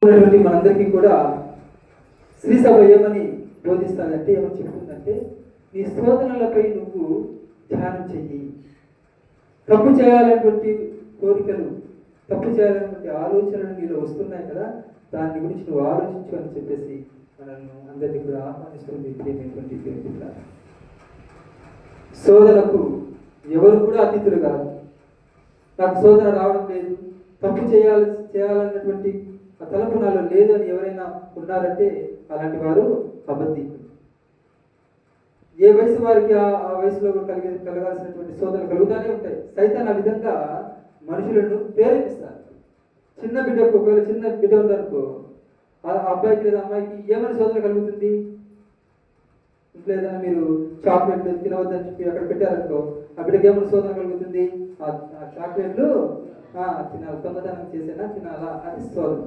మనందరికీ కూడా శ్రీ సభ ఏమని బోధిస్తానంటే, ఏమని చెప్తుందంటే, నీ శోధనలపై నువ్వు ధ్యానం చెయ్యి. తప్పు చేయాలనేటువంటి కోరికలు, తప్పు చేయాలనేటువంటి ఆలోచనలు నీలో వస్తున్నాయి కదా, దాని గురించి నువ్వు ఆలోచించు అని చెప్పేసి మనల్ని అందరినీ కూడా ఆహ్వానిస్తుంది. ప్రియమైనటువంటి శోధనకు ఎవరు కూడా అతిథులు కాదు. నాకు శోధన రావడం లేదు, తప్పు చేయాలన్నటువంటి తలపు నాలో లేదు అని ఎవరైనా ఉన్నారంటే అలాంటి వారు అబద్ధికులు. ఏ వయసు వారికి ఆ వయసులో కలగాల్సినటువంటి శోధనలు కలుగుతూనే ఉంటాయి. సైతాన్ ఆ విధంగా మనుషులను ప్రేరేపిస్తారు. చిన్న బిడ్డకు, ఒకవేళ చిన్న బిడ్డ ఉందనుకో, ఆ అబ్బాయికి లేదా అమ్మాయికి ఏమైనా శోధన కలుగుతుంది. ఇంట్లో ఏదైనా మీరు చాక్లెట్లు తినవద్దని చెప్పి అక్కడ పెట్టారనుకో, ఆ బిడ్డకి ఏమైనా శోధన కలుగుతుంది. ఆ చాక్లెట్లు తినాలి, దొంగతనం చేసేనా తినాలా, అది శోధన.